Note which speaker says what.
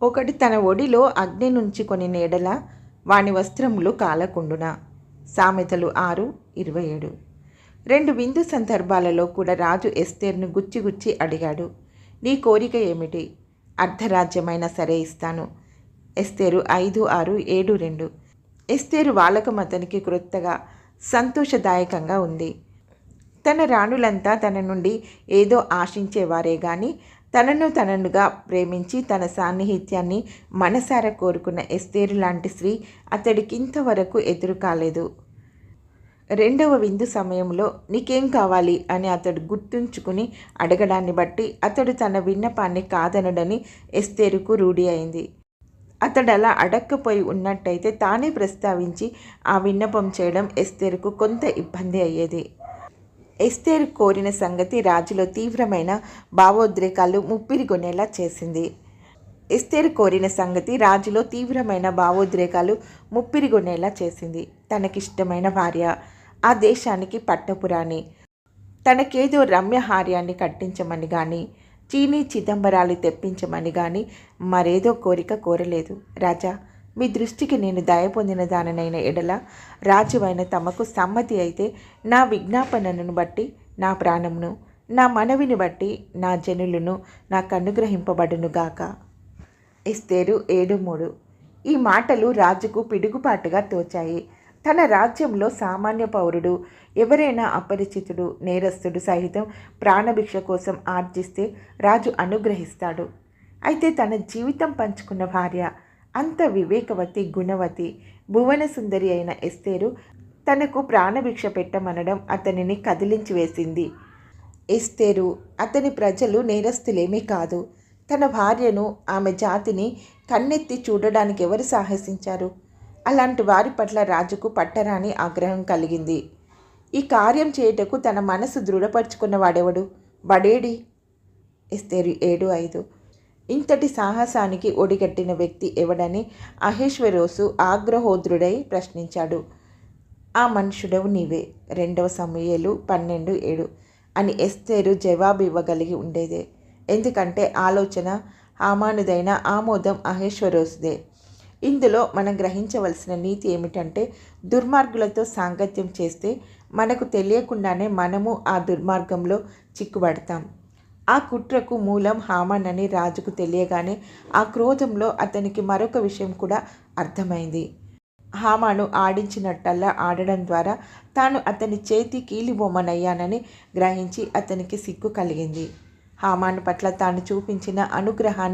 Speaker 1: ఒకటి తన ఒడిలో అగ్ని నుంచి కొని నీడల వాని వస్త్రములు కాలకుండున. సామెతలు 6:27. 2 విందు సందర్భాలలో కూడా రాజు ఎస్తేరును గుచ్చి అడిగాడు, నీ కోరిక ఏమిటి? అర్ధరాజ్యమైనా సరే ఇస్తాను. ఎస్తేరు 5:6-7-2. ఎస్తేరు వాలకం అతనికి క్రొత్తగా సంతోషదాయకంగా ఉంది. తన రాణులంతా తన నుండి ఏదో ఆశించేవారే గాని తననుగా ప్రేమించి తన సాన్నిహిత్యాన్ని మనసారా కోరుకున్న ఎస్తేరు లాంటి స్త్రీ అతడికింతవరకు ఎదురు కాలేదు. 2వ విందు సమయంలో నీకేం కావాలి అని అతడు గుర్తుంచుకుని అడగడాన్ని బట్టి అతడు తన విన్నపాన్ని కాదనడని ఎస్తేరుకు రూఢి అయింది. అతడలా అడక్కపోయి ఉన్నట్టయితే తానే ప్రస్తావించి ఆ విన్నపం చేయడం ఎస్తేరుకు కొంత ఇబ్బంది అయ్యేది. ఎస్తేరు కోరిన సంగతి రాజులో తీవ్రమైన భావోద్రేకాలు ముప్పిరిగొనేలా చేసింది. తనకిష్టమైన భార్య, ఆ దేశానికి పట్టపురాణి, తనకేదో రమ్యహార్యాన్ని కట్టించమని గాని చీనీ చిదంబరాలు తెప్పించమని గాని మరేదో కోరిక కోరలేదు. రాజా, మీ దృష్టికి నేను దయ పొందిన దాననైన ఎడల రాజువైన తమకు సమ్మతి అయితే నా విజ్ఞాపనను బట్టి నా ప్రాణమును, నా మనవిని బట్టి నా జనులను నాకు అనుగ్రహింపబడునుగాక. ఎస్తేరు 7:3. ఈ మాటలు రాజుకు పిడుగుపాటుగా తోచాయి. తన రాజ్యంలో సామాన్య పౌరుడు, ఎవరైనా అపరిచితుడు, నేరస్తుడు సహితం ప్రాణభిక్ష కోసం ఆర్జిస్తే రాజు అనుగ్రహిస్తాడు. అయితే తన జీవితం పంచుకున్న భార్య, అంత వివేకవతి, గుణవతి, భువన సుందరి అయిన ఎస్తేరు తనకు ప్రాణభిక్ష పెట్టమనడం అతనిని కదిలించి వేసింది. ఎస్తేరు, అతని ప్రజలు నేరస్తులేమీ కాదు. తన భార్యను, ఆమె జాతిని కన్నెత్తి చూడడానికి ఎవరు సాహసించారు? అలాంటి వారి పట్ల రాజుకు పట్టరాని ఆగ్రహం కలిగింది. ఈ కార్యం చేయుటకు తన మనసు దృఢపరుచుకున్న వాడెవడు? బడేడి? ఎస్తేరు 7:5. ఇంతటి సాహసానికి ఒడిగట్టిన వ్యక్తి ఎవడని అహేష్వేరోసు ఆగ్రహోద్రుడై ప్రశ్నించాడు. ఆ మనుషుడవు నీవే, 2 సమూయేలు 12:7 అని ఎస్తేరు జవాబు ఇవ్వగలిగి ఉండేదే. ఎందుకంటే ఆలోచన హామానుదైన, ఆమోదం అహేష్వేరోసుదే. ఇందులో మనం గ్రహించవలసిన నీతి ఏమిటంటే, దుర్మార్గులతో సాంగత్యం చేస్తే మనకు తెలియకుండానే మనము ఆ దుర్మార్గంలో చిక్కుబడతాం. ఆ కుట్రకు మూలం హామాన్ అని రాజుకు తెలియగానే ఆ క్రోధంలో అతనికి మరొక విషయం కూడా అర్థమైంది. హామాను ఆడించినట్టల్లా ఆడడం ద్వారా తాను అతని చేతి కీలిబొమ్మనయ్యానని గ్రహించి అతనికి సిగ్గు కలిగింది. హామాను పట్ల తాను చూపించిన అనుగ్రహాన్ని